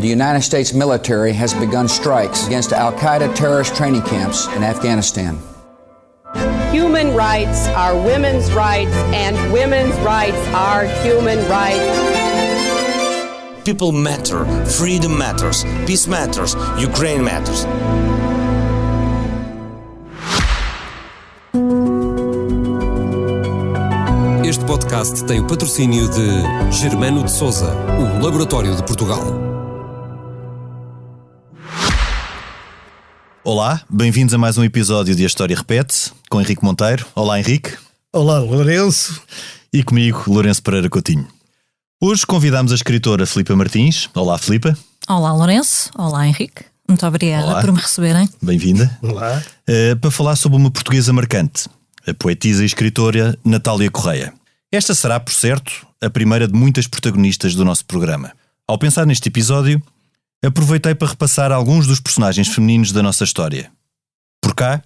the United States military has begun strikes against Al-Qaeda terrorist training camps in Afghanistan. Human rights are women's rights, and women's rights are human rights. People matter, freedom matters, peace matters, Ukraine matters. Este podcast tem o patrocínio de Germano de Sousa, o Laboratório de Portugal. Olá, bem-vindos a mais um episódio de A História Repete-se, com Henrique Monteiro. Olá, Henrique. Olá, Lourenço. E comigo, Lourenço Pereira Coutinho. Hoje convidamos a escritora Filipa Martins. Olá, Filipa. Olá, Lourenço. Olá, Henrique. Muito obrigada Olá. Por me receberem. Bem-vinda. Olá. Para falar sobre uma portuguesa marcante, a poetisa e escritora Natália Correia. Esta será, por certo, a primeira de muitas protagonistas do nosso programa. Ao pensar neste episódio, aproveitei para repassar alguns dos personagens femininos da nossa história. Por cá,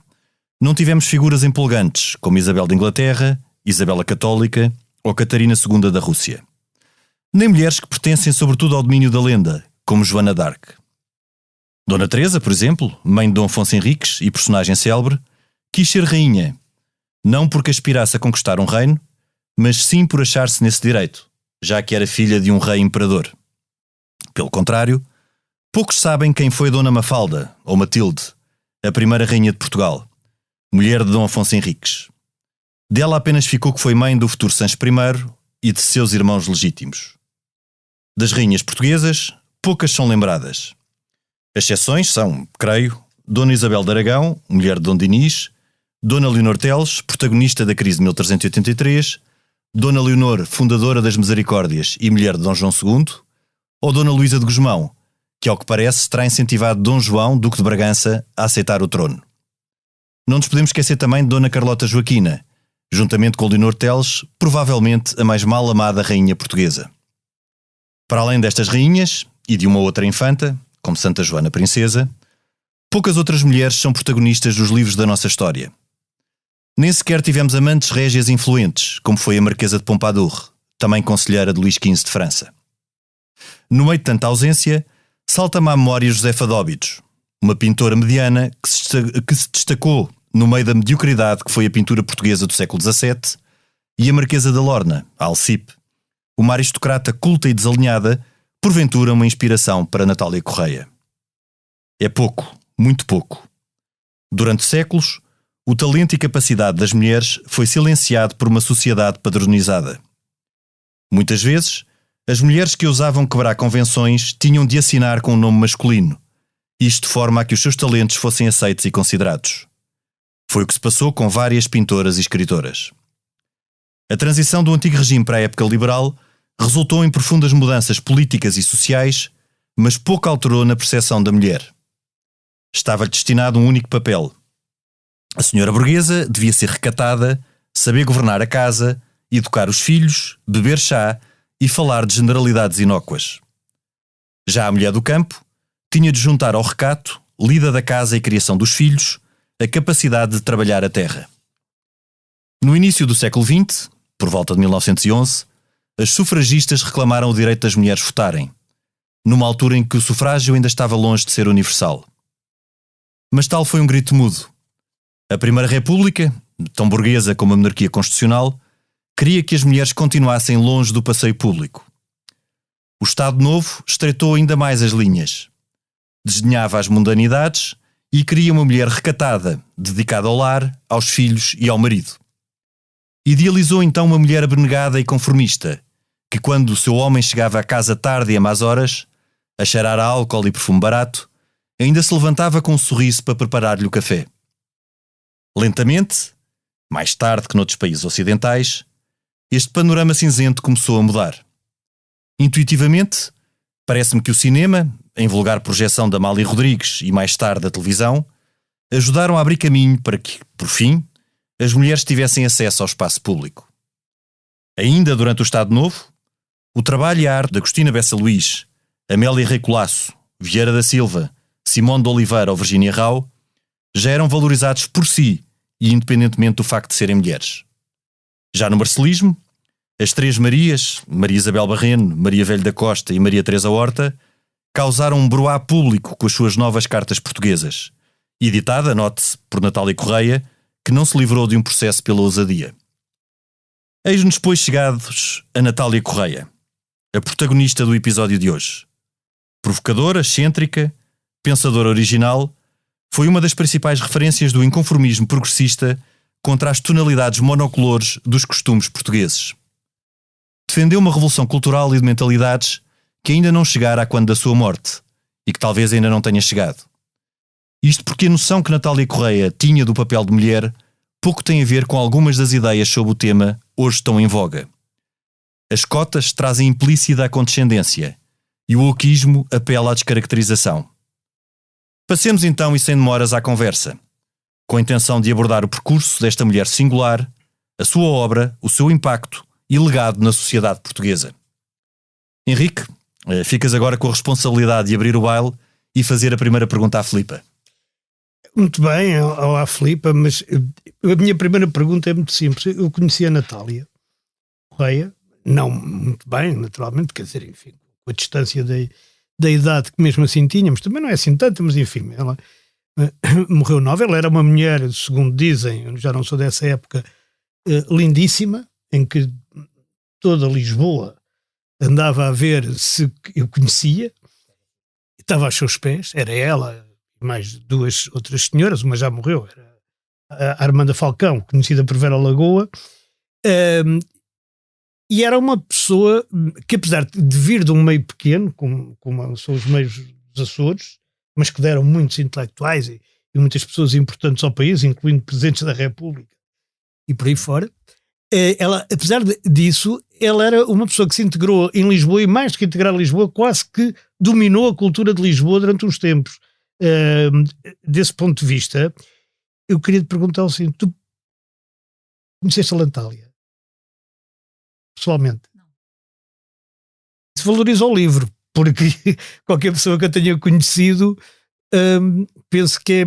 não tivemos figuras empolgantes como Isabel de Inglaterra, Isabel a Católica ou Catarina II da Rússia. Nem mulheres que pertencem sobretudo ao domínio da lenda, como Joana d'Arc. Dona Teresa, por exemplo, mãe de Dom Afonso Henriques e personagem célebre, quis ser rainha, não porque aspirasse a conquistar um reino, mas sim por achar-se nesse direito, já que era filha de um rei imperador. Pelo contrário, poucos sabem quem foi Dona Mafalda, ou Matilde, a primeira rainha de Portugal, mulher de Dom Afonso Henriques. Dela apenas ficou que foi mãe do futuro Sancho I e de seus irmãos legítimos. Das rainhas portuguesas, poucas são lembradas. As exceções são, creio, Dona Isabel de Aragão, mulher de Dom Dinis, Dona Leonor Teles, protagonista da crise de 1383, Dona Leonor, fundadora das Misericórdias e mulher de Dom João II, ou Dona Luísa de Gusmão, que ao que parece terá incentivado Dom João, Duque de Bragança, a aceitar o trono. Não nos podemos esquecer também de Dona Carlota Joaquina, juntamente com Leonor Teles, provavelmente a mais mal amada rainha portuguesa. Para além destas rainhas, e de uma outra infanta, como Santa Joana Princesa, poucas outras mulheres são protagonistas dos livros da nossa história. Nem sequer tivemos amantes régias influentes, como foi a Marquesa de Pompadour, também conselheira de Luís XV de França. No meio de tanta ausência, salta-me à memória Josefa de Óbidos, uma pintora mediana que se destacou no meio da mediocridade que foi a pintura portuguesa do século XVII, e a Marquesa da Lorna, a Alcipe, uma aristocrata culta e desalinhada, porventura uma inspiração para Natália Correia. É pouco, muito pouco. Durante séculos, o talento e capacidade das mulheres foi silenciado por uma sociedade padronizada. Muitas vezes, as mulheres que ousavam quebrar convenções tinham de assinar com um nome masculino, isto de forma a que os seus talentos fossem aceitos e considerados. Foi o que se passou com várias pintoras e escritoras. A transição do antigo regime para a época liberal resultou em profundas mudanças políticas e sociais, mas pouco alterou na percepção da mulher. Estava-lhe destinado um único papel. A senhora burguesa devia ser recatada, saber governar a casa, educar os filhos, beber chá e falar de generalidades inócuas. Já a mulher do campo tinha de juntar ao recato, lida da casa e criação dos filhos, a capacidade de trabalhar a terra. No início do século XX, por volta de 1911, as sufragistas reclamaram o direito das mulheres votarem, numa altura em que o sufrágio ainda estava longe de ser universal. Mas tal foi um grito mudo. A Primeira República, tão burguesa como a monarquia constitucional, queria que as mulheres continuassem longe do passeio público. O Estado Novo estreitou ainda mais as linhas. Desdenhava as mundanidades e queria uma mulher recatada, dedicada ao lar, aos filhos e ao marido. Idealizou então uma mulher abnegada e conformista, que quando o seu homem chegava à casa tarde e a más horas, a cheirar a álcool e perfume barato, ainda se levantava com um sorriso para preparar-lhe o café. Lentamente, mais tarde que noutros países ocidentais, este panorama cinzento começou a mudar. Intuitivamente, parece-me que o cinema, em vulgar projeção da Amália Rodrigues e mais tarde a televisão, ajudaram a abrir caminho para que, por fim, as mulheres tivessem acesso ao espaço público. Ainda durante o Estado Novo, o trabalho e a arte de Agostina Bessa Luís, Amélia Rei Colasso, Vieira da Silva, Simone de Oliveira ou Virginia Rao já eram valorizados por si e independentemente do facto de serem mulheres. Já no marcelismo, as três Marias, Maria Isabel Barreno, Maria Velho da Costa e Maria Teresa Horta, causaram um broá público com as suas novas cartas portuguesas, editada, note-se, por Natália Correia, que não se livrou de um processo pela ousadia. Eis-nos, pois, chegados a Natália Correia, a protagonista do episódio de hoje. Provocadora, excêntrica, pensadora original, foi uma das principais referências do inconformismo progressista contra as tonalidades monocolores dos costumes portugueses. Defendeu uma revolução cultural e de mentalidades que ainda não chegara a quando da sua morte e que talvez ainda não tenha chegado. Isto porque a noção que Natália Correia tinha do papel de mulher pouco tem a ver com algumas das ideias sobre o tema hoje tão em voga. As cotas trazem implícita a condescendência e o wokeismo apela à descaracterização. Passemos então e sem demoras à conversa, com a intenção de abordar o percurso desta mulher singular, a sua obra, o seu impacto e legado na sociedade portuguesa. Henrique, ficas agora com a responsabilidade de abrir o baile e fazer a primeira pergunta à Filipa. Muito bem, olá Filipa, mas a minha primeira pergunta é muito simples. Eu conheci a Natália Correia, não muito bem, naturalmente, quer dizer, enfim, com a distância da idade que mesmo assim tínhamos, também não é assim tanto, mas enfim, ela morreu nova. Ela era uma mulher, segundo dizem, eu já não sou dessa época, lindíssima, em que toda Lisboa andava a ver se eu conhecia, estava aos seus pés, era ela, mais duas outras senhoras, uma já morreu, era a Armanda Falcão, conhecida por Vera Lagoa, e era uma pessoa que, apesar de vir de um meio pequeno, como são os meios dos Açores, mas que deram muitos intelectuais e muitas pessoas importantes ao país, incluindo presidentes da República e por aí fora, ela, apesar disso, ela era uma pessoa que se integrou em Lisboa, e mais do que integrar Lisboa, quase que dominou a cultura de Lisboa durante uns tempos. Desse ponto de vista, eu queria te perguntar assim: tu conheceste a Natália pessoalmente? Não. Se valoriza o livro, porque qualquer pessoa que eu tenha conhecido, penso que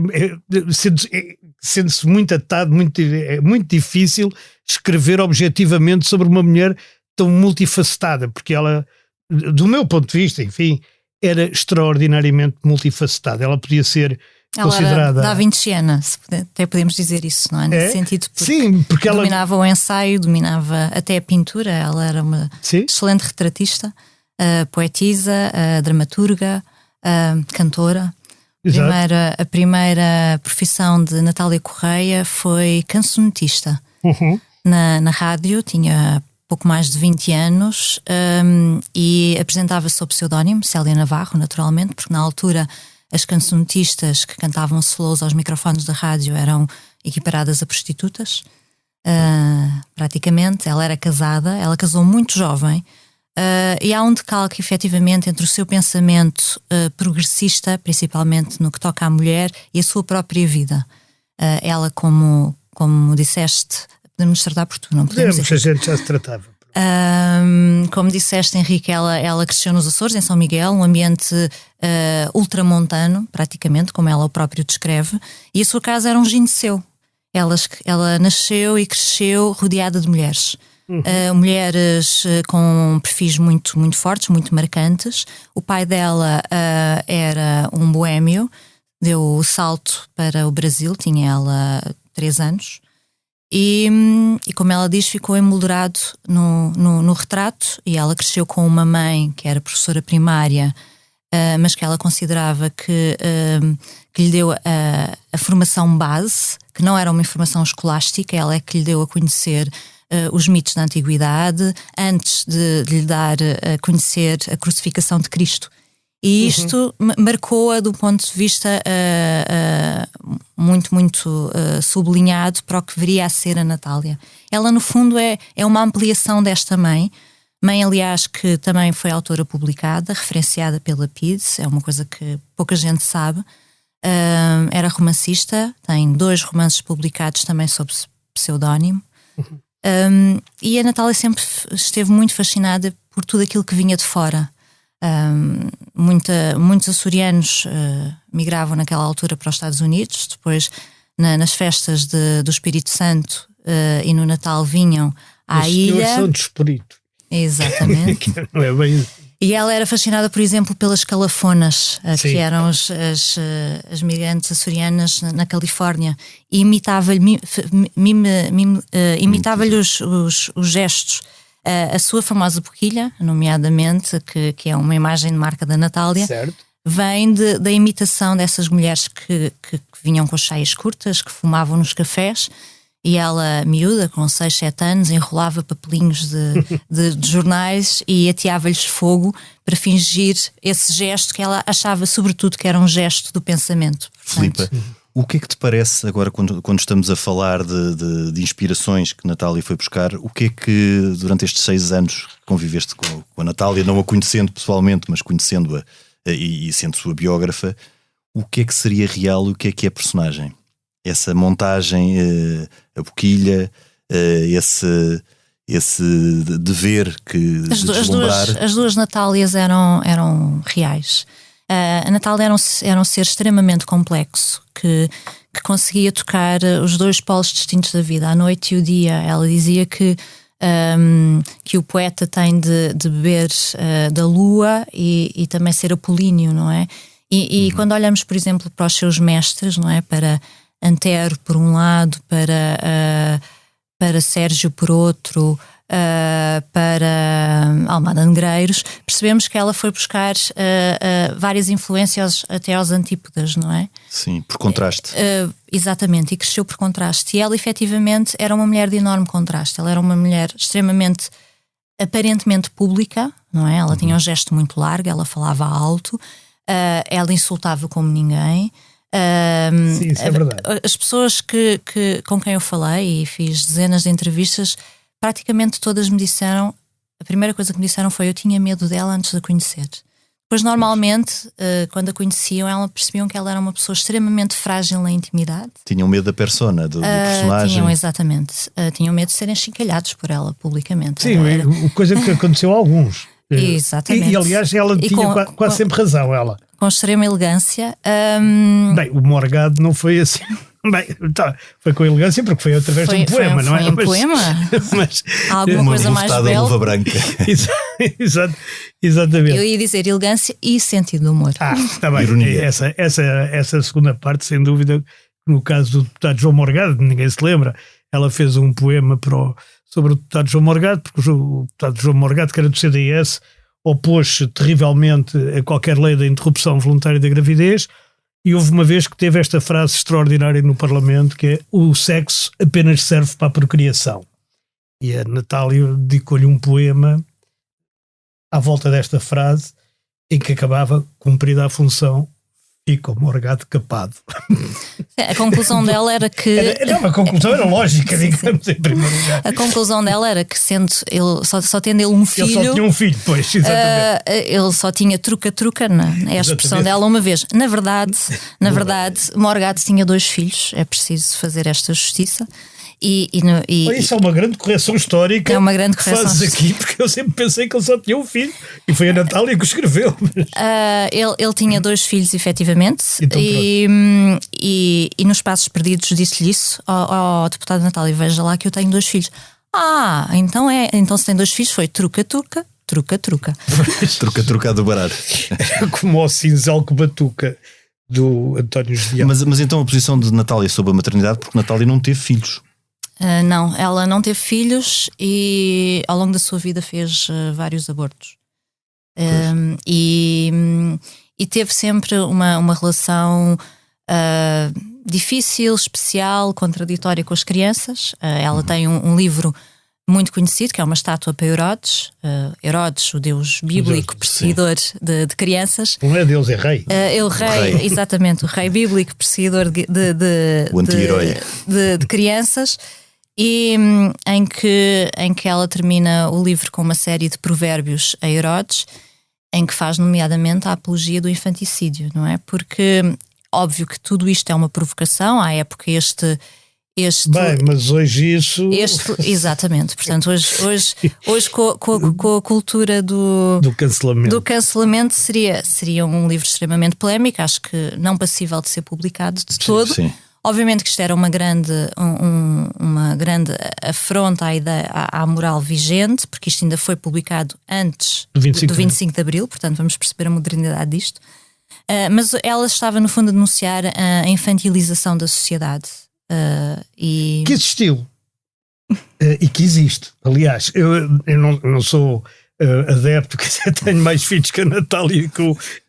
sente-se muito atado, é muito difícil escrever objetivamente sobre uma mulher tão multifacetada, porque ela, do meu ponto de vista, enfim, era extraordinariamente multifacetada. Ela podia ser considerada... Ela era da vinciana, até podemos dizer isso, não é? Nesse sentido, porque, sim, porque ela dominava o ensaio, dominava até a pintura. Ela era uma excelente retratista, poetisa, dramaturga, cantora. A primeira profissão de Natália Correia foi cancionetista. Na rádio, tinha pouco mais de 20 anos, e apresentava-se sob pseudónimo, Célia Navarro, naturalmente, porque na altura as cancionetistas que cantavam solos aos microfones da rádio eram equiparadas a prostitutas, praticamente. Ela era casada, ela casou muito jovem, e há um decalque efetivamente entre o seu pensamento progressista, principalmente no que toca à mulher, e a sua própria vida. Ela, como disseste, podemos nos tratar por tu, não podemos? A gente já se tratava. Como disseste, Henrique, ela cresceu nos Açores, em São Miguel, um ambiente ultramontano, praticamente, como ela o próprio descreve, e a sua casa era um gineceu. Ela nasceu e cresceu rodeada de mulheres. Mulheres com perfis muito, muito fortes, muito marcantes. O pai dela era um boémio, deu o salto para o Brasil, tinha ela 3 anos. E como ela diz, ficou emoldurado no retrato, e ela cresceu com uma mãe que era professora primária, mas que ela considerava que lhe deu a formação base, que não era uma informação escolástica. Ela é que lhe deu a conhecer os mitos da antiguidade, antes de lhe dar a conhecer a crucificação de Cristo. E isto marcou-a do ponto de vista muito, muito sublinhado para o que viria a ser a Natália. Ela, no fundo, é uma ampliação desta mãe, aliás, que também foi autora publicada, referenciada pela PIDS, é uma coisa que pouca gente sabe. Era romancista, tem 2 romances publicados também sob pseudónimo. E a Natália sempre esteve muito fascinada por tudo aquilo que vinha de fora. Muitos açorianos migravam naquela altura para os Estados Unidos, depois nas festas do Espírito Santo e no Natal vinham à ilha. São de espírito. Exatamente. Não é bem... E ela era fascinada, por exemplo, pelas calafonas, que eram as migrantes açorianas na Califórnia, e imitava-lhe os gestos. A sua famosa boquilha, nomeadamente, que é uma imagem de marca da Natália, Certo. vem da imitação dessas mulheres que vinham com as saias curtas, que fumavam nos cafés, e ela, miúda, com 6, 7 anos, enrolava papelinhos de jornais e ateava-lhes fogo para fingir esse gesto que ela achava, sobretudo, que era um gesto do pensamento. Filipa, o que é que te parece agora quando estamos a falar de inspirações que Natália foi buscar? O que é que durante estes 6 anos que conviveste com a Natália, não a conhecendo pessoalmente, mas conhecendo-a e sendo sua biógrafa, o que é que seria real e o que é personagem? Essa montagem, a boquilha, esse dever que deslumbrar. As duas Natálias eram reais. A Natália era um ser extremamente complexo que conseguia tocar os dois polos distintos da vida, a noite e o dia. Ela dizia que o poeta tem de beber da lua e também ser apolíneo, não é? E quando olhamos, por exemplo, para os seus mestres, não é? Para Antero por um lado, para Sérgio por outro, para Almada Negreiros, percebemos que ela foi buscar várias influências até aos antípodas, não é? Sim, por contraste. Exatamente, e cresceu por contraste. E ela efetivamente era uma mulher de enorme contraste. Ela era uma mulher extremamente, aparentemente pública, não é? Ela tinha um gesto muito largo, ela falava alto, ela insultava como ninguém. Sim, isso é verdade. As pessoas com quem eu falei e fiz dezenas de entrevistas, praticamente todas me disseram, a primeira coisa que me disseram foi: eu tinha medo dela antes de a conhecer. Depois, normalmente, quando a conheciam, percebiam que ela era uma pessoa extremamente frágil na intimidade. Tinham medo da persona, do personagem. Tinham, exatamente. Tinham medo de serem chincalhados por ela publicamente. Sim, coisa que aconteceu a alguns. Exatamente. E aliás, ela tinha quase sempre razão, ela. Com extrema elegância. Bem, o Morgado não foi assim. Bem, foi com elegância porque foi através de um poema, não é? Foi um poema? Mas, há alguma coisa mais bela? Luva branca. Exatamente. Eu ia dizer elegância e sentido de humor. Está bem. Ironia. Essa segunda parte, sem dúvida, no caso do deputado João Morgado, ninguém se lembra, ela fez um poema sobre o deputado João Morgado, porque o deputado João Morgado, que era do CDS, opôs-se terrivelmente a qualquer lei da interrupção voluntária da gravidez, e houve uma vez que teve esta frase extraordinária no Parlamento, que é: o sexo apenas serve para a procriação. E a Natália dedicou-lhe um poema à volta desta frase, em que acabava: cumprida a função, fica o Morgado capado. A conclusão dela era que... A conclusão era lógica, digamos, em primeiro lugar. A conclusão dela era que, sendo ele, só tendo ele um filho... Ele só tinha um filho, pois, exatamente. Ele só tinha truca-truca, é a expressão dela, uma vez. Na verdade, Morgado tinha 2 filhos, é preciso fazer esta justiça. Isso é uma grande correção histórica. É uma grande correção. Fazes aqui, porque eu sempre pensei que ele só tinha um filho e foi a Natália que o escreveu. Ele tinha 2 filhos, efetivamente, então, e nos Passos Perdidos disse-lhe isso ao deputado Natália: veja lá que eu tenho 2 filhos. Então se tem 2 filhos foi truca-truca. Truca do baralho. Como o cinzel batuca do António Julião. Mas então a posição de Natália sobre a maternidade, porque Natália não teve filhos. Não, ela não teve filhos e ao longo da sua vida fez vários abortos. E teve sempre uma relação difícil, especial, contraditória com as crianças. Ela tem um livro muito conhecido, que é uma estátua para Herodes. Herodes, o deus bíblico, perseguidor de crianças. Não é Deus, é rei. É o rei, exatamente, o rei bíblico, perseguidor o anti-herói de crianças. E em que ela termina o livro com uma série de provérbios a Herodes, em que faz nomeadamente a apologia do infanticídio, não é? Porque óbvio que tudo isto é uma provocação. À época Bem, mas hoje isso... Exatamente, portanto hoje com a cultura do cancelamento seria um livro extremamente polémico, acho que não passível de ser publicado de todo. Sim. Obviamente que isto era uma grande afronta à moral vigente, porque isto ainda foi publicado antes do 25 de Abril, portanto vamos perceber a modernidade disto. Mas ela estava no fundo a denunciar a infantilização da sociedade. Que existiu e que existe. Aliás, eu não sou adepto, que tenho mais filhos que a Natália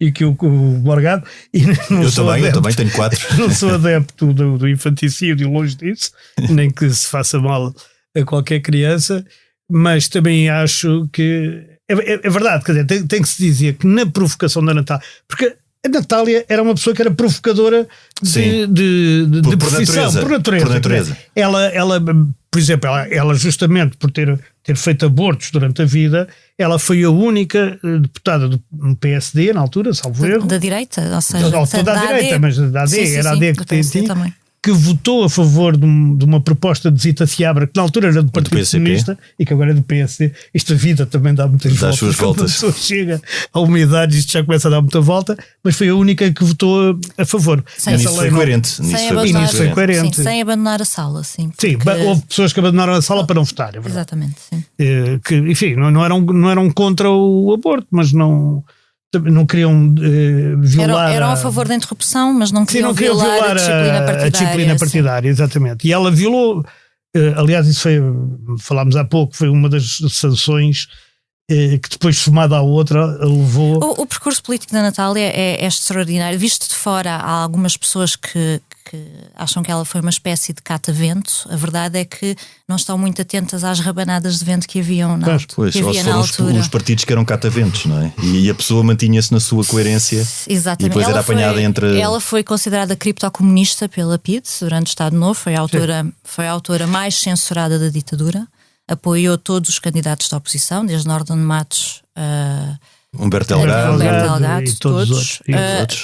e que o Morgado, e eu também tenho 4. Não sou adepto do infanticídio, longe disso, nem que se faça mal a qualquer criança, mas também acho que é verdade, quer dizer, tem que se dizer que na provocação da Natália, porque a Natália era uma pessoa que era provocadora de profissão, por natureza. Ela, por exemplo, ela justamente por ter feito abortos durante a vida, ela foi a única deputada do PSD na altura, salvo erro. Da direita, ou seja, da direita, mas da AD, era a AD que que votou a favor de uma proposta de Zita Seabra, que na altura era do Partido Comunista e que agora é do PSD. Isto a vida também dá muitas voltas. Suas voltas. Quando a pessoa chega a uma idade, isto já começa a dar muita volta, mas foi a única que votou a favor. Nisso foi coerente. Sem abandonar a sala. Sim, houve pessoas que abandonaram a sala para não votar. É verdade. Exatamente. Sim. Que, enfim, não eram contra o aborto, mas não queriam violar... Eram a favor da interrupção, mas não queriam violar a disciplina partidária. Exatamente. E ela violou, aliás, isso falámos há pouco, foi uma das sanções que depois, somada à outra, levou... O percurso político da Natália é extraordinário. Visto de fora, há algumas pessoas que acham que ela foi uma espécie de cata-vento. A verdade é que não estão muito atentas às rabanadas de vento que haviam na altura. Os partidos que eram cata-ventos, não é? E a pessoa mantinha-se na sua coerência. Exatamente. E depois era apanhada entre... Ela foi considerada criptocomunista pela PIDE durante o Estado Novo. Foi a autora mais censurada da ditadura. Apoiou todos os candidatos da oposição, desde Nordon Matos Humberto Delgado,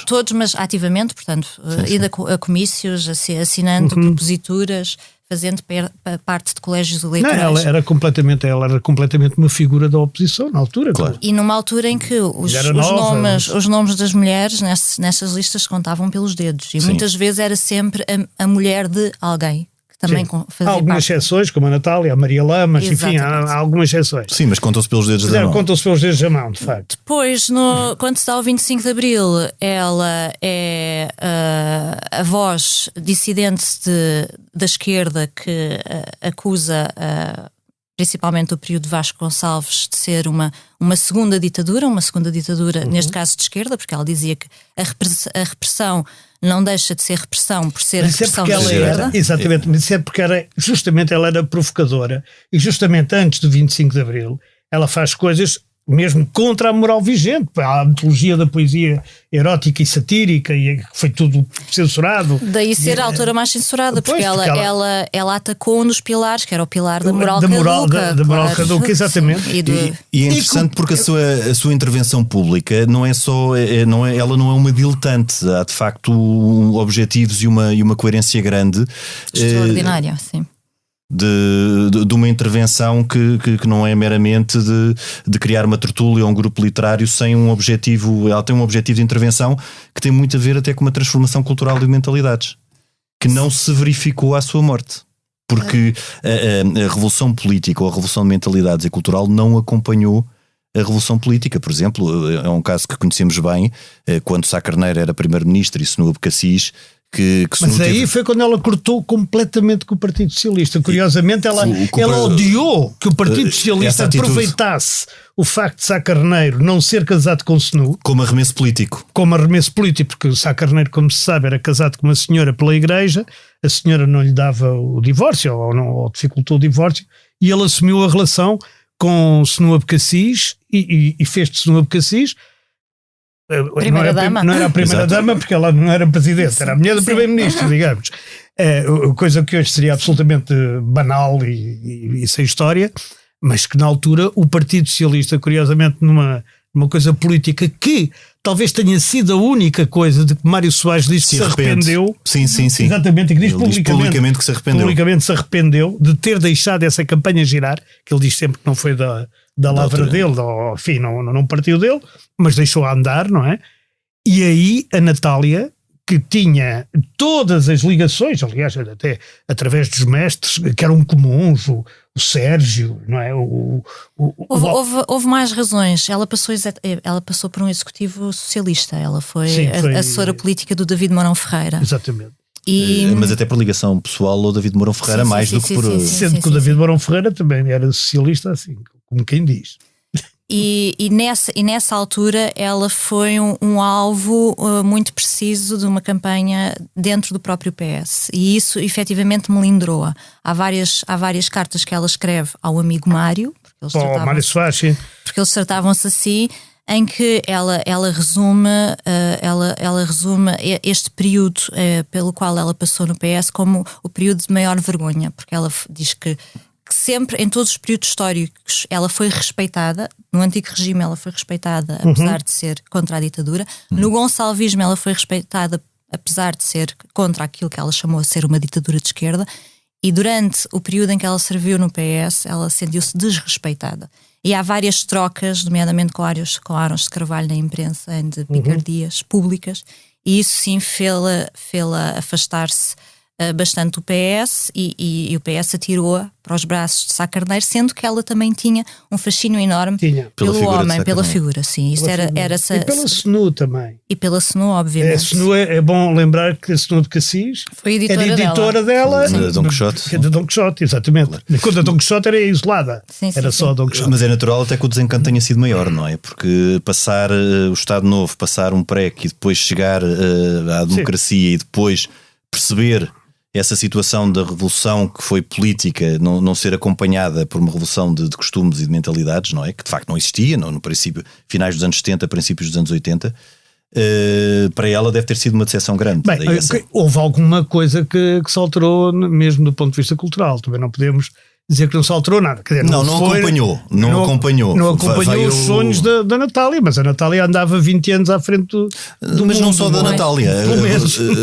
todos, mas ativamente, portanto, indo a comícios, assinando proposituras, fazendo parte de colégios eleitorais. Ela era completamente uma figura da oposição na altura. Claro. E numa altura em que os nomes das mulheres nessas listas contavam pelos dedos. E muitas vezes era sempre a mulher de alguém. Também há algumas exceções, como a Natália, a Maria Lamas, enfim, há algumas exceções. Sim, mas contam-se pelos dedos da mão. Contam-se pelos dedos da mão, de facto. Depois, quando se dá o 25 de Abril, ela é a voz dissidente da esquerda que acusa principalmente o período de Vasco Gonçalves de ser uma segunda ditadura, neste caso de esquerda, porque ela dizia que a repressão não deixa de ser repressão por ser a repressão da esquerda. Exatamente, mas isso é porque ela era provocadora e justamente antes do 25 de Abril ela faz coisas mesmo contra a moral vigente. A mitologia da poesia erótica e satírica, e foi tudo censurado. Daí ser a autora mais censurada, porque ela atacou um dos pilares, que era o pilar da moral caduca. Da moral caduca, exatamente. E é interessante porque a sua intervenção pública não é só, ela não é uma diletante, há de facto objetivos e uma coerência grande. Extraordinária, sim. De uma intervenção que não é meramente de criar uma tertúlia ou um grupo literário sem um objetivo. Ela tem um objetivo de intervenção que tem muito a ver até com uma transformação cultural de mentalidades que não se verificou à sua morte, porque a revolução política ou a revolução de mentalidades e cultural não acompanhou a revolução política. Por exemplo, é um caso que conhecemos bem, quando Sá Carneiro era primeiro-ministro e Senu Abcacis. Mas aí foi quando ela cortou completamente com o Partido Socialista. Curiosamente, ela odiou que o Partido Socialista aproveitasse o facto de Sá Carneiro não ser casado com Senu como arremesso político. Porque o Sá Carneiro, como se sabe, era casado com uma senhora pela igreja, a senhora não lhe dava o divórcio ou dificultou o divórcio, e ele assumiu a relação com Senu Abcacis e fez de Senu Abcacis. Não era a primeira-dama, porque ela não era presidente, era a mulher do primeiro-ministro, digamos. Coisa que hoje seria absolutamente banal e sem história, mas que na altura o Partido Socialista, curiosamente, numa coisa política que talvez tenha sido a única coisa de que Mário Soares diz que se arrependeu. Sim. Exatamente, e que diz publicamente que se arrependeu. Publicamente se arrependeu de ter deixado essa campanha girar, que ele diz sempre que não foi da lavra dele, enfim, não partiu dele, mas deixou a andar, não é? E aí a Natália, que tinha todas as ligações, aliás, até através dos mestres que eram comuns, o Sérgio, não é? Houve mais razões. Ela passou por um executivo socialista. Ela foi assessora política do David Mourão Ferreira. Exatamente. Mas até por ligação pessoal ao David Mourão Ferreira, do que por... Sendo que o David Mourão Ferreira também era socialista, assim, como quem diz. E nessa altura ela foi um alvo muito preciso de uma campanha dentro do próprio PS, e isso efetivamente melindrou-a. Há várias cartas que ela escreve ao amigo Mário, porque eles tratavam-se assim, em que ela resume este período pelo qual ela passou no PS como o período de maior vergonha, porque ela diz que sempre, em todos os períodos históricos, ela foi respeitada. No antigo regime ela foi respeitada, apesar de ser contra a ditadura. No gonçalvismo ela foi respeitada, apesar de ser contra aquilo que ela chamou de ser uma ditadura de esquerda. E durante o período em que ela serviu no PS, ela sentiu-se desrespeitada. E há várias trocas, nomeadamente com Arons de Carvalho na imprensa, de picardias públicas, e isso sim fê-la afastar-se bastante do PS, e o PS atirou-a para os braços de Sá Carneiro, sendo que ela também tinha um fascínio enorme pelo homem, pela figura, sim. Isto era e pela SNU também. E pela SNU, obviamente. A SNU é bom lembrar que a SNU de Cassis foi era editora dela. Da Dom Quixote. Da Dom Quixote, exatamente. Claro. Quando a Dom Quixote era isolada. Era só a Dom Quixote. Mas é natural até que o desencanto tenha sido maior, não é? Porque passar o Estado Novo, passar um PREC e depois chegar à democracia e depois perceber essa situação da revolução que foi política não ser acompanhada por uma revolução de costumes e de mentalidades, não é? Que de facto não existia no princípio, finais dos anos 70, princípios dos anos 80, para ela deve ter sido uma decepção grande. Bem, houve alguma coisa que se alterou mesmo do ponto de vista cultural, também não podemos dizer que não se alterou nada. Quer dizer, não acompanhou. Não acompanhou os sonhos da Natália, mas a Natália andava 20 anos à frente do mas mundo, não só da Natália,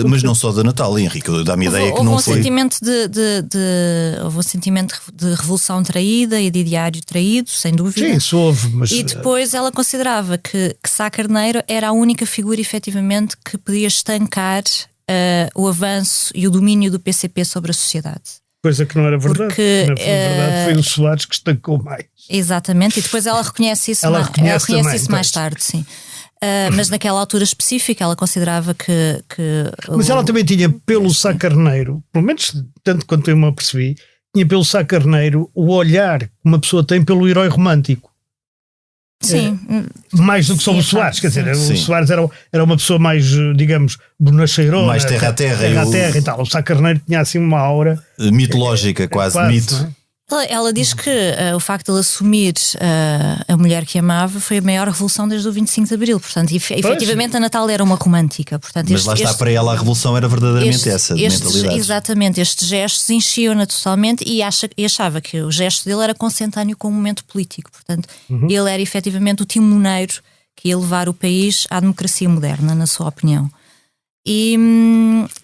mas não só da Natália, Henrique, dá-me a ideia que não foi. Houve um sentimento de revolução traída e de ideário traído, sem dúvida. Sim, isso houve, mas... E depois ela considerava que Sá Carneiro era a única figura efetivamente que podia estancar o avanço e o domínio do PCP sobre a sociedade. Coisa que não era verdade. Porque, na verdade foi o Soares que estancou mais. Exatamente, e depois ela reconhece isso, mais tarde, sim. Mas naquela altura específica ela considerava que mas ela também tinha pelo Sá Carneiro, pelo menos tanto quanto eu me apercebi, tinha pelo Sá Carneiro o olhar que uma pessoa tem pelo herói romântico. Sim. Mais do que sobre o Soares, quer dizer, o Soares era uma pessoa mais, digamos, bonacheirona, mais terra a terra e tal. O Sá Carneiro tinha assim uma aura mitológica, quase mito. Ela diz que o facto de ele assumir a mulher que amava foi a maior revolução desde o 25 de Abril. Portanto, efetivamente a Natália era uma romântica. Portanto, mas lá está, para ela a revolução era verdadeiramente essa, de mentalidade. Exatamente, estes gestos enchiam-na totalmente e achava que o gesto dele era consentâneo com o momento político. Portanto, ele era efetivamente o timoneiro que ia levar o país à democracia moderna, na sua opinião. E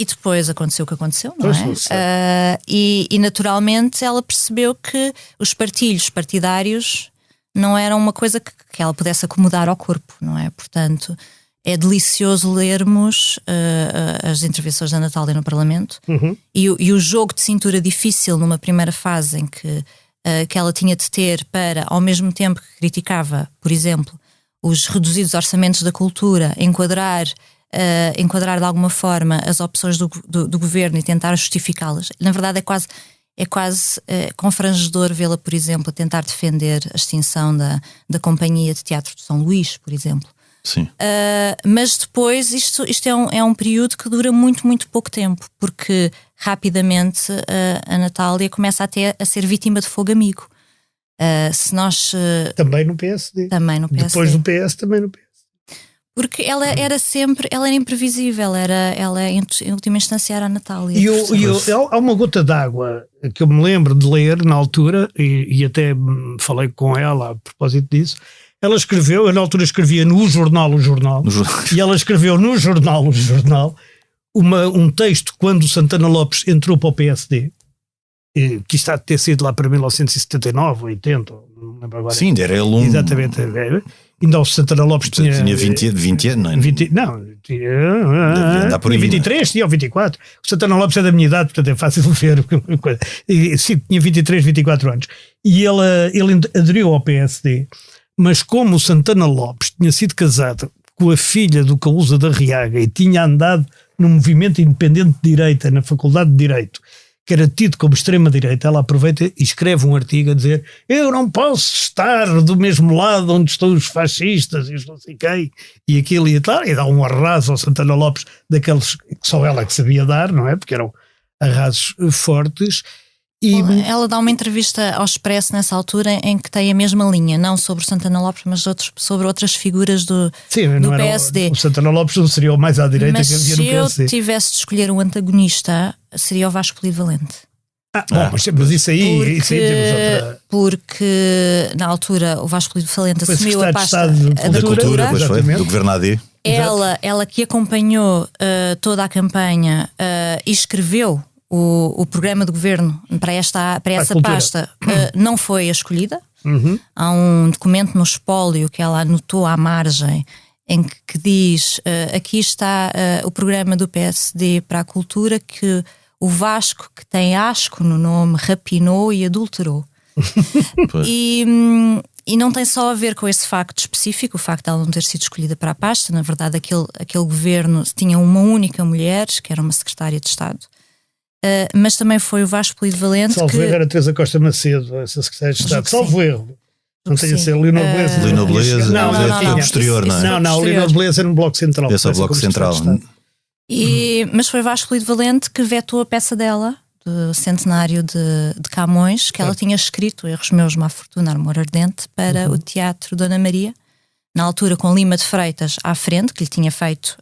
depois aconteceu o que aconteceu, não é? E naturalmente ela percebeu que os partilhos partidários não eram uma coisa que ela pudesse acomodar ao corpo, não é? Portanto, é delicioso lermos as intervenções da Natália no Parlamento e o jogo de cintura difícil numa primeira fase em que ela tinha de ter para, ao mesmo tempo que criticava, por exemplo, os reduzidos orçamentos da cultura, enquadrar de alguma forma as opções do governo e tentar justificá-las. Na verdade é quase confrangedor vê-la, por exemplo, a tentar defender a extinção da Companhia de Teatro de São Luís, por exemplo. Sim. Mas depois isto é um período que dura muito, muito pouco tempo, porque rapidamente a Natália começa até a ser vítima de fogo amigo. Também no PSD. Depois do PS, também no PS. Porque ela era imprevisível, ela em última instância era a Natália. Há uma gota d'água que eu me lembro de ler na altura, e até falei com ela a propósito disso. Ela escreveu, eu na altura escrevia no Jornal, e ela escreveu no Jornal, um texto quando Santana Lopes entrou para o PSD, que está a ter sido lá para 1979, 80, não lembro agora. Sim, era ele Exatamente. Ainda o Santana Lopes tinha 20 anos, não é? 20, não, andar por aí, 23, tinha 24. O Santana Lopes é da minha idade, portanto é fácil de ver. Sim, tinha 23, 24 anos. E ele aderiu ao PSD, mas como o Santana Lopes tinha sido casado com a filha do Calusa da Riaga e tinha andado no movimento independente de direita, na Faculdade de Direito, que era tido como extrema-direita, ela aproveita e escreve um artigo a dizer: eu não posso estar do mesmo lado onde estão os fascistas e os não sei quem, e aquilo e tal, e dá um arraso ao Santana Lopes daqueles que só ela que sabia dar, não é? Porque eram arrasos fortes. E ela dá uma entrevista ao Expresso nessa altura em que tem a mesma linha, não sobre o Santana Lopes, mas sobre outras figuras do PSD. O Santana Lopes não seria o mais à direita mas que havia no PSD. Se eu tivesse de escolher um antagonista, seria o Vasco Polivalente. Bom, mas isso aí temos outra. Porque na altura o Vasco Polivalente assumiu a pasta da cultura, pois foi, do governo AD. Ela que acompanhou toda a campanha e escreveu o programa do governo para essa pasta, não foi a escolhida. Há um documento no espólio que ela anotou à margem em que diz: aqui está o programa do PSD para a cultura que o Vasco, que tem asco no nome, rapinou e adulterou. E não tem só a ver com esse facto específico, o facto de ela não ter sido escolhida para a pasta. Na verdade, aquele governo tinha uma única mulher, que era uma secretária de Estado. Mas também foi o Vasco Polivalente. Salvo erro era Teresa Costa Macedo, essa secretária de Estado. Salvo erro. Não tenho a ser Leonor Beleza. Leonor Beleza, não, posterior, não é? Não, Leonor Beleza era no Bloco Central. Esse é o Bloco Central. Mas foi Vasco Polivalente que vetou a peça dela, do centenário de Camões, que ela tinha escrito, Erros Meus, Má Fortuna, Amor Ardente, para o Teatro Dona Maria, na altura com Lima de Freitas à frente, que lhe tinha feito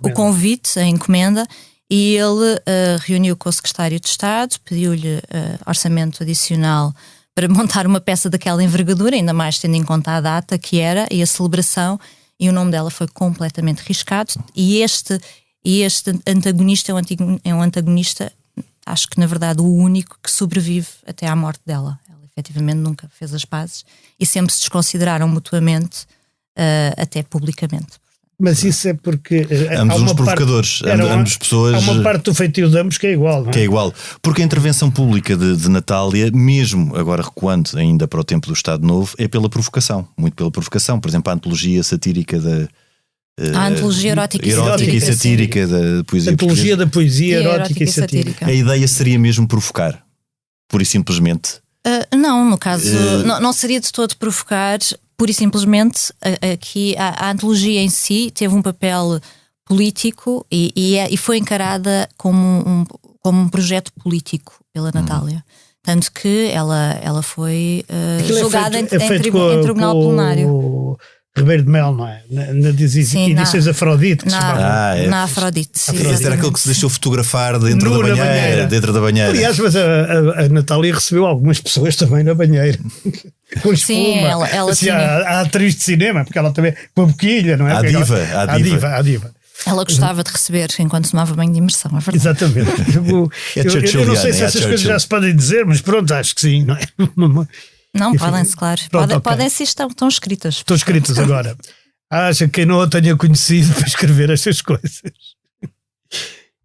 o convite, a encomenda. E ele reuniu com o secretário de Estado, pediu-lhe orçamento adicional para montar uma peça daquela envergadura, ainda mais tendo em conta a data que era e a celebração, e o nome dela foi completamente riscado. E este antagonista é um antagonista, acho que na verdade o único que sobrevive até à morte dela. Ela efetivamente nunca fez as pazes e sempre se desconsideraram mutuamente, até publicamente. Mas isso é porque ambos uns provocadores, ambos pessoas. Há uma parte do feitio de ambos que é igual, não é? Que é igual. Porque a intervenção pública de Natália, mesmo agora recuando ainda para o tempo do Estado Novo, é pela provocação, muito pela provocação. Por exemplo, a antologia satírica da. A antologia erótica e satírica da poesia. A antologia da poesia erótica e satírica. A ideia seria mesmo provocar, pura e simplesmente. Não, no caso, não seria de todo provocar. Pura e simplesmente, aqui a antologia em si teve um papel político e foi encarada como um projeto político pela Natália. Tanto que ela foi julgada em tribunal plenário. Ribeiro de Mel, não é? Na edições Afrodite, que se chamava. Na Afrodite. Era aquele que se deixou fotografar dentro da banheira. Dentro da banheira. Aliás, mas a Natália recebeu algumas pessoas também na banheira. Com espuma. Sim, ela assim, a atriz de cinema, porque ela também, com a boquilha, não é? A diva. Ela gostava de receber enquanto tomava banho de imersão, é verdade. Exatamente. Eu não sei se essas coisas já se podem dizer, mas pronto, acho que sim, não é? Não, podem-se, claro. Podem ser, estão escritas. Estão escritas agora. Acha que quem não a tenha conhecido para escrever estas coisas.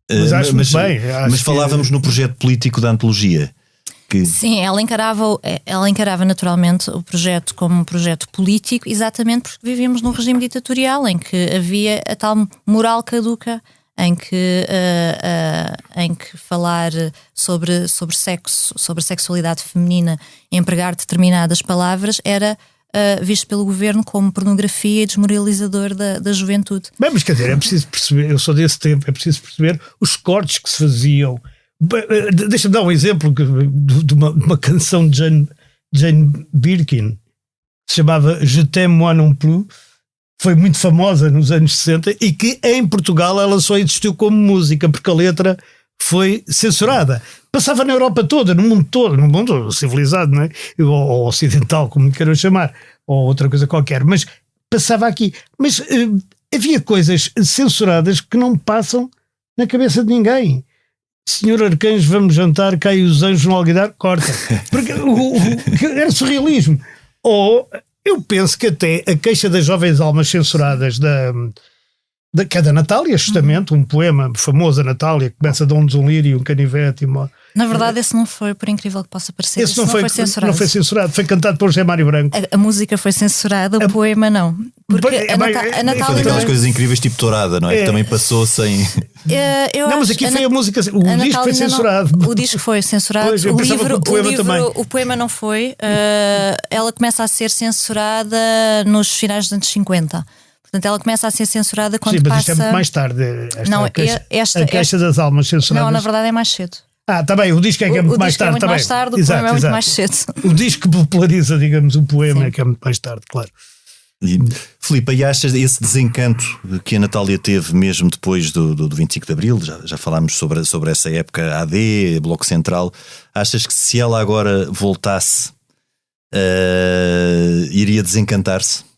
Mas acho muito bem. Mas falávamos no projeto político da antologia. Sim, ela encarava naturalmente o projeto como um projeto político, exatamente porque vivíamos num regime ditatorial em que havia a tal moral caduca, em que falar sobre sexo, sobre sexualidade feminina, empregar determinadas palavras era visto pelo governo como pornografia e desmoralizador da juventude. Bem, mas quer dizer, é preciso perceber, eu sou desse tempo, é preciso perceber os cortes que se faziam. Deixa-me dar um exemplo de uma canção de Jane Birkin, que se chamava Je t'aime moi non plus. Foi muito famosa nos anos 60 e que em Portugal ela só existiu como música porque a letra foi censurada. Passava na Europa toda, no mundo civilizado, não é? Ou ocidental, como queiram chamar, ou outra coisa qualquer, mas passava aqui. Mas havia coisas censuradas que não passam na cabeça de ninguém. Senhor Arcanjo, vamos jantar, cai os anjos no alguidar, corta. Porque era surrealismo. Ou Eu penso que até a queixa das jovens almas censuradas que é da Natália, justamente, um poema famoso da Natália, que começa de onde um lírio, um canivete e uma... Na verdade, esse não foi, por incrível que possa parecer, Esse não foi censurado. Não foi censurado, foi cantado por José Mário Branco. A música foi censurada, o poema não. Porque a Natália... Foi daquelas coisas incríveis tipo Tourada, não é? Que também passou sem... Não, mas aqui foi a música... O disco foi censurado. O disco foi censurado. Pois, eu pensava que o poema também. O poema não foi. Ela começa a ser censurada nos finais dos anos 50. Portanto, ela começa a ser censurada quando Sim, mas passa... isto é muito mais tarde. A queixa das almas censuradas. Não, na verdade é mais cedo. Está bem, o disco é que é muito mais tarde. O disco é muito mais tarde, o poema é muito mais cedo. O disco que populariza, digamos, o poema é que é muito mais tarde, claro. Filipe, e achas esse desencanto que a Natália teve mesmo depois do 25 de Abril, já falámos sobre essa época AD, Bloco Central, achas que se ela agora voltasse, iria desencantar-se?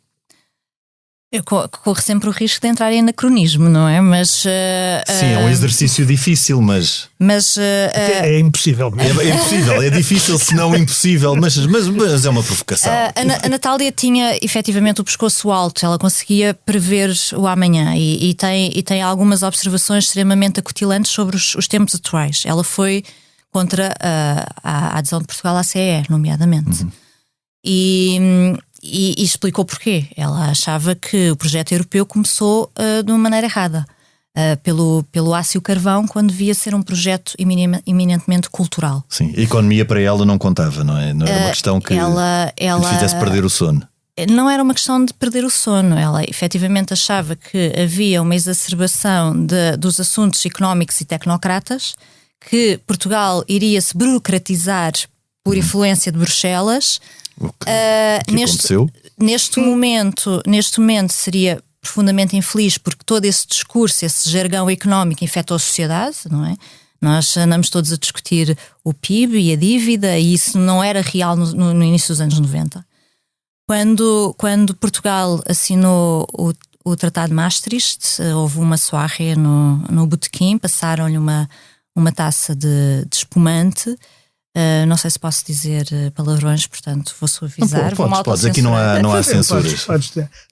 Eu corro sempre o risco de entrar em anacronismo, não é? Mas sim, é um exercício difícil, mas é impossível mesmo. É impossível, é difícil se não impossível, mas é uma provocação. A Natália tinha efetivamente o pescoço alto, ela conseguia prever o amanhã e tem algumas observações extremamente acutilantes sobre os tempos atuais. Ela foi contra a adesão de Portugal à CEE, nomeadamente. E explicou porquê. Ela achava que o projeto europeu começou de uma maneira errada, pelo aço e o carvão, quando devia ser um projeto eminentemente cultural. Sim, a economia para ela não contava, não é? Não era uma questão que lhe fizesse perder o sono. Não era uma questão de perder o sono. Ela efetivamente achava que havia uma exacerbação dos assuntos económicos e tecnocratas, que Portugal iria se burocratizar por influência de Bruxelas. Neste momento seria profundamente infeliz, porque todo esse discurso, esse jargão económico infectou a sociedade, não é? Nós andamos todos a discutir o PIB e a dívida, e isso não era real no início dos anos 90. Quando Portugal assinou o Tratado de Maastricht, houve uma soirée no Botequim, passaram-lhe uma taça de espumante. Não sei se posso dizer palavrões, portanto vou suavizar. Podes, aqui não há censuras.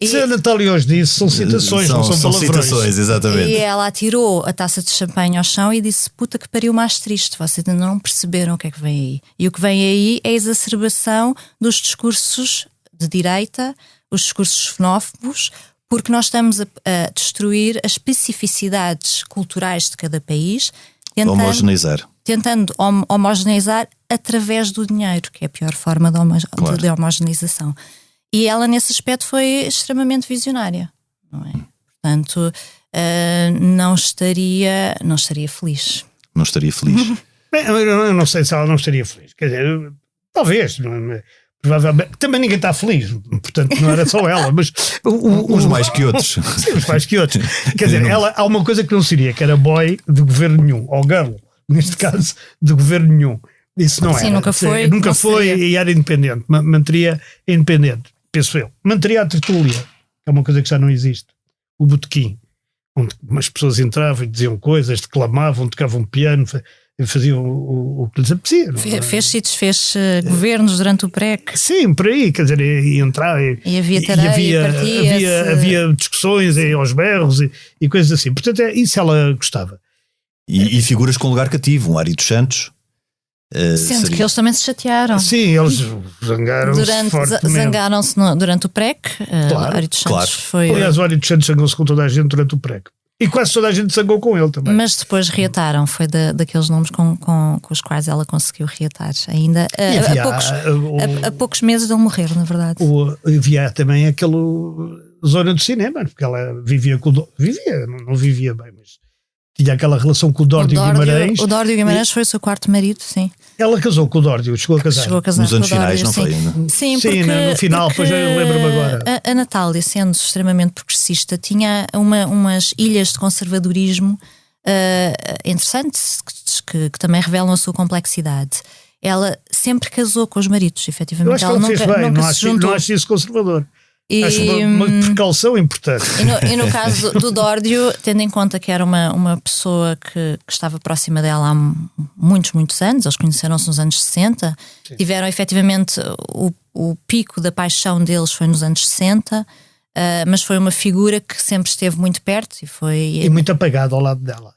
Se a Natália hoje disse, são citações, não são palavrões. Citações, exatamente. E ela atirou a taça de champanhe ao chão e disse: puta que pariu mais triste, vocês ainda não perceberam o que é que vem aí. E o que vem aí é a exacerbação dos discursos de direita, os discursos xenófobos, porque nós estamos a destruir as especificidades culturais de cada país, tentando homogeneizar através do dinheiro, que é a pior forma de homogeneização. E ela, nesse aspecto, foi extremamente visionária, não é? Portanto, não estaria feliz. Não estaria feliz? Bem, eu não sei se ela não estaria feliz. Quer dizer, talvez, provavelmente. Também ninguém está feliz, portanto não era só ela, mas uns mais que outros. Sim, uns mais que outros. Quer dizer, ela, há uma coisa que não seria, que era boy de governo nenhum, ou girl, neste caso, de governo nenhum. Isso não Sim, era. nunca foi e era independente. Manteria independente, penso eu. Manteria a tertúlia, que é uma coisa que já não existe. O botequim, onde as pessoas entravam e diziam coisas, declamavam, tocavam piano, faziam o que lhes apetecia. Fez governos durante o PREC. Sim, por aí, quer dizer, ia entrar e havia tareia, havia discussões aos berros e coisas assim. Portanto, isso ela gostava. E figuras com lugar cativo, um Ari dos Santos. Sendo que eles também se chatearam. Sim, eles zangaram-se durante o PREC. Claro, Ari dos Santos foi... Aliás, o Ari dos Santos zangou-se com toda a gente durante o PREC. E quase toda a gente zangou com ele também. Mas depois reataram, foi daqueles nomes com os quais ela conseguiu reatar. Ainda há poucos meses de ele morrer, na verdade. Havia também aquela zona do cinema, porque ela vivia com não vivia bem, mas tinha aquela relação com o Dórdio Guimarães. O Dórdio Guimarães foi o seu quarto marido, sim. Ela casou com o Dórdio, chegou a casar. Nos anos finais, não foi? Sim, no final, depois eu lembro-me agora. A Natália, sendo extremamente progressista, tinha umas ilhas de conservadorismo interessantes, que também revelam a sua complexidade. Ela sempre casou com os maridos, efetivamente. Eu acho que ela fez bem, nunca se juntou. não acho isso conservador. E, Acho uma precaução importante. e no caso do Dórdio, tendo em conta que era uma pessoa que estava próxima dela há muitos anos, eles conheceram-se nos anos 60, tiveram efetivamente o pico da paixão deles foi nos anos 60, mas foi uma figura que sempre esteve muito perto e muito apagado ao lado dela.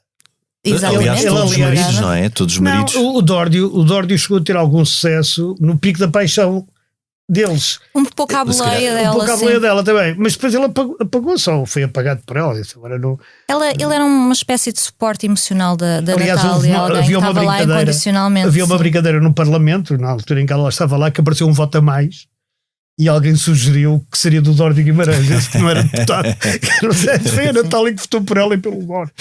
Exatamente. Aliás, todos os maridos, não é? Todos os maridos. Não, o Dórdio chegou a ter algum sucesso no pico da paixão deles. Um pouco à boleia dela. Um pouco à boleia dela também. Mas depois ele apagou só, foi apagado por ela. Disse, agora não... Ele era uma espécie de suporte emocional da Aliás, Natália, alguém que estava lá incondicionalmente. Havia uma brincadeira no Parlamento, na altura em que ela estava lá, que apareceu um voto a mais. E alguém sugeriu que seria do Dórdio Guimarães, esse que não era deputado. Não sei, foi a Natália que votou por ela e pelo Dórdio.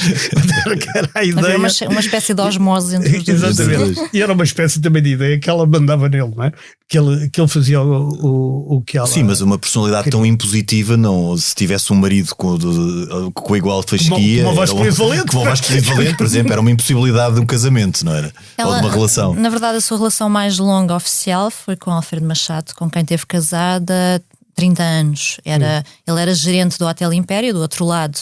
Era a ideia. Havia uma espécie de osmose entre os dois. Exatamente. E era uma espécie também de ideia que ela mandava nele, não é? Que ele fazia o que ela... Sim, mas uma personalidade tão impositiva, não, se tivesse um marido com igual fasquia, como o Vasco Polido Valente, por exemplo, era uma impossibilidade de um casamento, não era? Ou de uma relação. Na verdade, a sua relação mais longa oficial foi com Alfredo Machado, com quem teve casada 30 anos. Ele era gerente do Hotel Império, do outro lado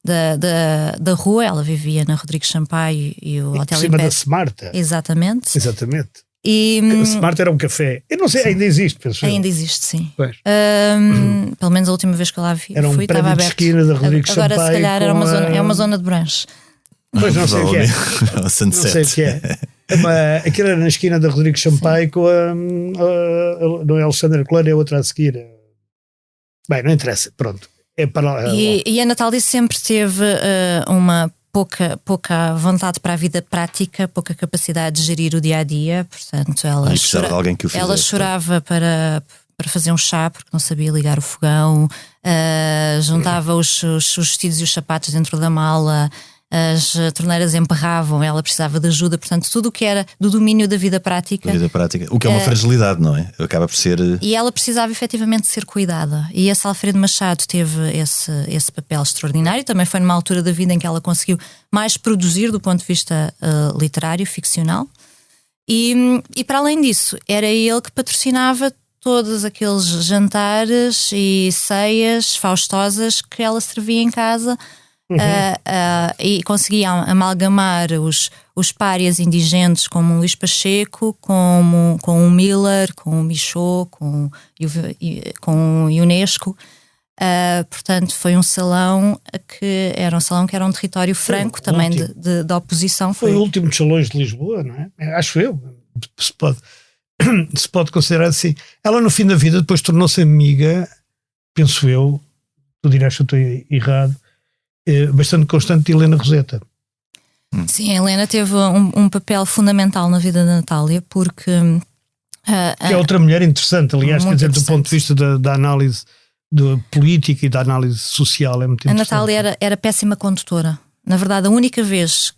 da rua. Ela vivia na Rodrigues Sampaio e o Hotel Império. Da Smart. Exatamente. E a Smart era um café. Eu não sei, ainda existe, penso eu. Ainda existe, sim. Pelo menos a última vez que eu lá era fui, estava aberto. Esquina da Rodrigues Agora, Sampaio, se calhar, é uma zona de branche. Pois não sei o que é. Não sei o que é. Aquilo era na esquina da Rodrigues Sampaio com não é Alexandre Clare, é outra a seguir. Bem, não interessa, pronto. É para e a Natália sempre teve uma pouca vontade para a vida prática, pouca capacidade de gerir o dia a dia, portanto ela chorava para fazer um chá porque não sabia ligar o fogão, juntava os vestidos e os sapatos dentro da mala, as torneiras emperravam, ela precisava de ajuda, portanto tudo o que era do domínio da vida prática. O que é uma fragilidade, não é? Acaba por ser... E ela precisava efetivamente ser cuidada, e esse Alfredo Machado teve esse papel extraordinário. Também foi numa altura da vida em que ela conseguiu mais produzir do ponto de vista literário, ficcional, e para além disso era ele que patrocinava todos aqueles jantares e ceias faustosas que ela servia em casa. E conseguia amalgamar os párias indigentes como o Luís Pacheco, com o Miller, com o Michaud, com o Ionesco. Portanto, foi um salão que era um território franco também de oposição. Foi o último dos salões de Lisboa, não é? Acho eu, se pode considerar assim. Ela, no fim da vida, depois tornou-se amiga, penso eu, tu dirás que eu estou errado, bastante constante de Helena Roseta. Sim, a Helena teve um papel fundamental na vida da Natália, porque que é outra mulher interessante, aliás, quer dizer, do ponto de vista da análise política e da análise social, é muito interessante. A Natália era péssima condutora. Na verdade, a única vez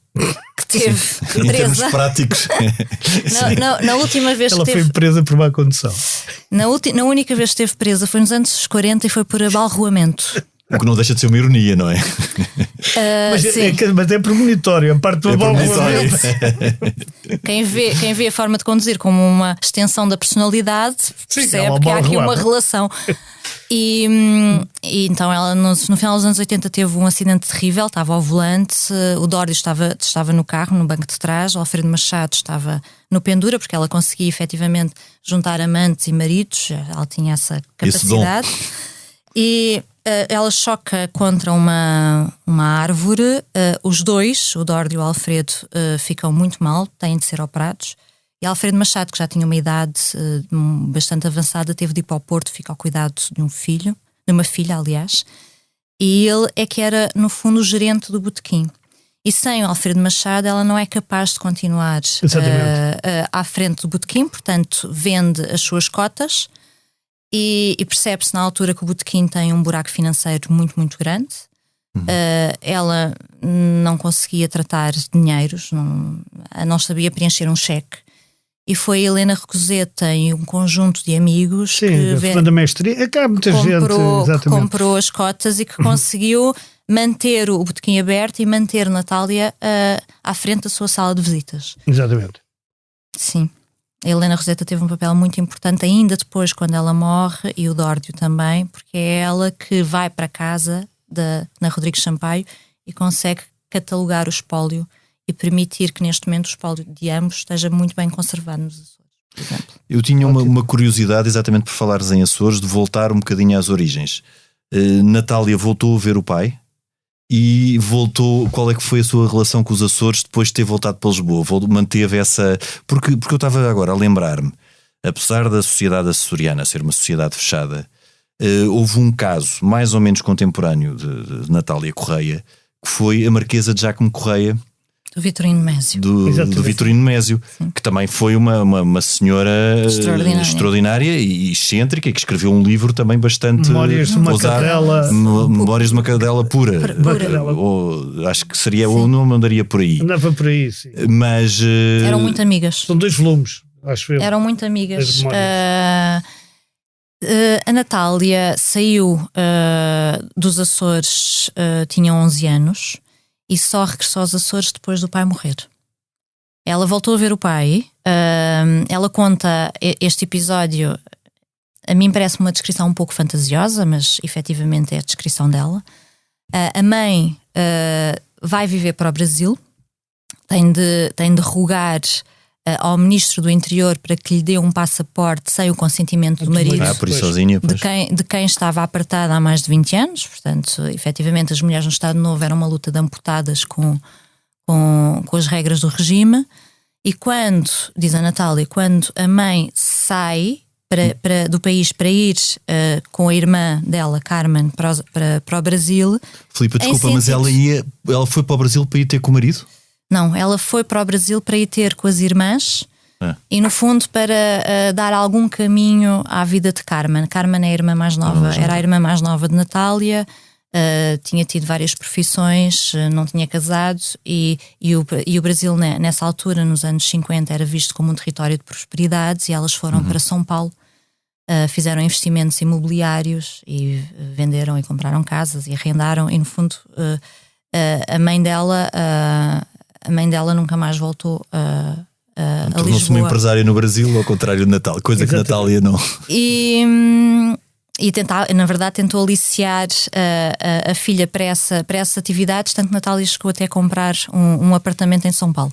que teve presa em termos práticos. na última vez ela que foi presa por má condução. Na única vez que esteve presa foi nos anos 40 e foi por abalroamento. O que não deixa de ser uma ironia, não é? Mas é premonitório, a parte do abalroamento. Quem vê a forma de conduzir como uma extensão da personalidade percebe que há aqui uma relação. E então ela no final dos anos 80 teve um acidente terrível, estava ao volante, o Dórdio estava no carro, no banco de trás, o Alfredo Machado estava no pendura, porque ela conseguia efetivamente juntar amantes e maridos, ela tinha essa capacidade. E ela choca contra uma árvore, os dois, o Dórdio e o Alfredo, ficam muito mal, têm de ser operados. E Alfredo Machado, que já tinha uma idade bastante avançada, teve de ir para o Porto, ficar ao cuidado de uma filha, aliás. E ele é que era, no fundo, o gerente do botequim. E sem o Alfredo Machado, ela não é capaz de continuar à frente do botequim, portanto, vende as suas cotas e percebe-se na altura que o botequim tem um buraco financeiro muito, muito grande. Ela não conseguia tratar dinheiros, não sabia preencher um cheque. E foi a Helena Recuseta e um conjunto de amigos que comprou as cotas e que conseguiu manter o botequim aberto e manter Natália à frente da sua sala de visitas. Exatamente. Sim. A Helena Roseta teve um papel muito importante ainda depois, quando ela morre, e o Dórdio também, porque é ela que vai para casa na Rodrigues Sampaio e consegue catalogar o espólio e permitir que neste momento o espólio de ambos esteja muito bem conservado nos Açores, por exemplo. Eu tinha uma curiosidade, exatamente por falares em Açores, de voltar um bocadinho às origens. Natália voltou a ver o pai e voltou. Qual é que foi a sua relação com os Açores depois de ter voltado para Lisboa? Manteve essa. Porque eu estava agora a lembrar-me, apesar da sociedade açoriana ser uma sociedade fechada, houve um caso mais ou menos contemporâneo de Natália Correia, que foi a Marquesa de Jácome Correia. Do Vitorino Mésio. Do Vitorino Mésio, que também foi uma senhora extraordinária e excêntrica, e que escreveu um livro também bastante Memórias de uma cadela. Memórias de uma cadela pura. Acho que seria o nome, andaria por aí. Andava por aí, sim. Mas eram muito amigas. São 2 volumes, acho eu. Eram muito amigas. A Natália saiu dos Açores, tinha 11 anos. E só regressou aos Açores depois do pai morrer. Ela voltou a ver o pai. Ela conta este episódio. A mim parece uma descrição um pouco fantasiosa, mas efetivamente é a descrição dela. A mãe vai viver para o Brasil. Tem de rogar ao ministro do interior para que lhe dê um passaporte sem o consentimento do marido, por isso sozinha, de quem estava apartada há mais de 20 anos. Portanto, efetivamente, as mulheres no Estado Novo eram uma luta de amputadas com as regras do regime. E quando, diz a Natália, quando a mãe sai do país para ir com a irmã dela, Carmen, para o Brasil... Filipa, desculpa, mas ela foi para o Brasil para ir ter com o marido? Não, ela foi para o Brasil para ir ter com as irmãs e, no fundo, para dar algum caminho à vida de Carmen. Carmen é a irmã mais nova, era a irmã mais nova de Natália, tinha tido várias profissões, não tinha casado e o Brasil, nessa altura, nos anos 50, era visto como um território de prosperidades, e elas foram para São Paulo, fizeram investimentos imobiliários e venderam e compraram casas e arrendaram, e, no fundo, a mãe dela nunca mais voltou a Lisboa. Tornou-se uma empresária no Brasil, ao contrário de Natália, coisa que Natália não. E na verdade tentou aliciar a filha para essas atividades, tanto que Natália chegou até a comprar um apartamento em São Paulo.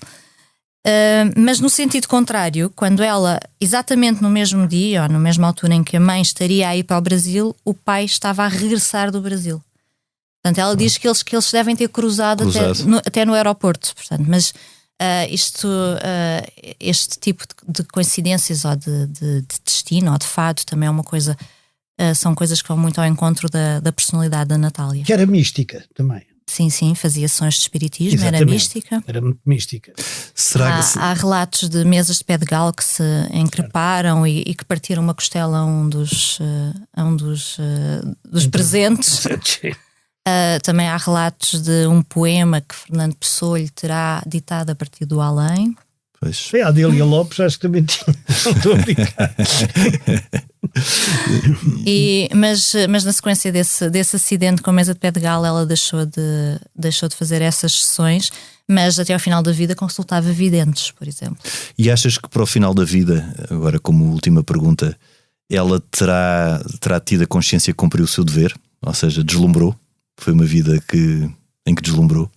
Mas no sentido contrário, quando ela, exatamente no mesmo dia ou na mesma altura em que a mãe estaria a ir para o Brasil, o pai estava a regressar do Brasil. Portanto, ela diz que eles devem ter cruzado. Até no aeroporto. Portanto, mas este tipo de coincidências ou de destino ou de fado também é uma coisa. São coisas que vão muito ao encontro da personalidade da Natália. Que era mística também. Sim, fazia sessões de espiritismo. Exatamente. Era mística. Era muito mística. Há relatos de mesas de pé de galo que se encreparam e que partiram uma costela a um dos presentes. Também há relatos de um poema que Fernando Pessoa lhe terá ditado a partir do além. Pois. A Adélia Lopes acho que também tinha. Não estou a brincar. Mas na sequência desse acidente com a mesa de pé de galo, ela deixou de fazer essas sessões, mas até ao final da vida consultava videntes, por exemplo. E achas que para o final da vida, agora como última pergunta, ela terá tido a consciência que cumpriu o seu dever? Ou seja, deslumbrou? Foi uma vida em que deslumbrou?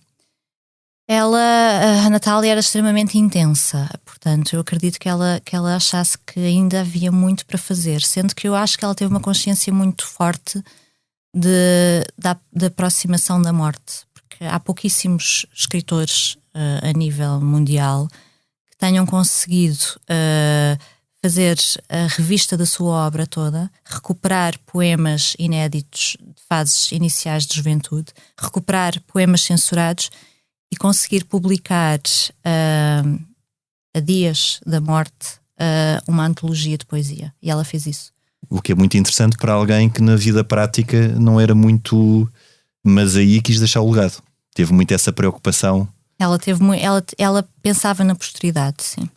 A Natália era extremamente intensa, portanto eu acredito que ela achasse que ainda havia muito para fazer, sendo que eu acho que ela teve uma consciência muito forte da aproximação da morte, porque há pouquíssimos escritores a nível mundial que tenham conseguido fazer a revista da sua obra toda, recuperar poemas inéditos de fases iniciais de juventude, recuperar poemas censurados e conseguir publicar a dias da morte uma antologia de poesia. E ela fez isso. O que é muito interessante para alguém que na vida prática não era muito... Mas aí quis deixar o legado. Teve muito essa preocupação. Ela pensava na posteridade, sim.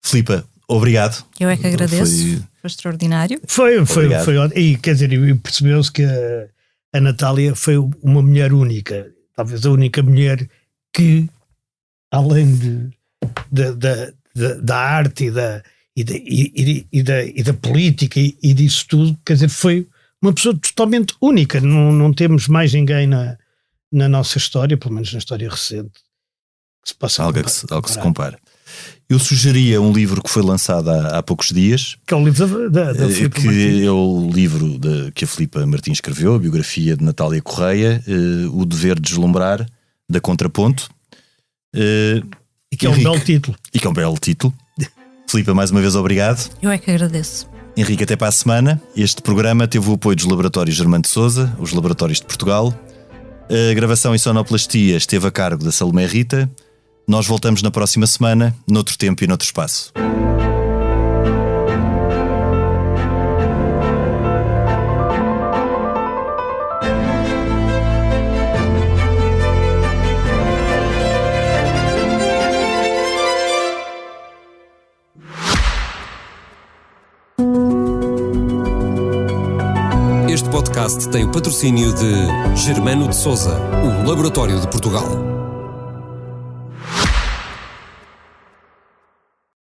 Filipa, obrigado. Eu é que agradeço. Foi extraordinário. Foi ótimo. E quer dizer, percebeu-se que a Natália foi uma mulher única. Talvez a única mulher que, além da arte e da política e disso tudo. Quer dizer, foi uma pessoa totalmente única. Não temos mais ninguém na nossa história, pelo menos na história recente, que se possa algo que se compara. Eu sugeria um livro que foi lançado há poucos dias, que é o livro da Filipa Martins. Que é o livro que a Filipa Martins escreveu, a biografia de Natália Correia, O Dever de Deslumbrar, da Contraponto. E que é um belo título. E que é um belo título. Filipa, mais uma vez obrigado. Eu é que agradeço. Henrique, até para a semana. Este programa teve o apoio dos Laboratórios Germano de Sousa, os Laboratórios de Portugal. A gravação e sonoplastia esteve a cargo da Salomé Rita. Nós voltamos na próxima semana, noutro tempo e noutro espaço. Este podcast tem o patrocínio de Germano de Sousa, o Laboratório de Portugal.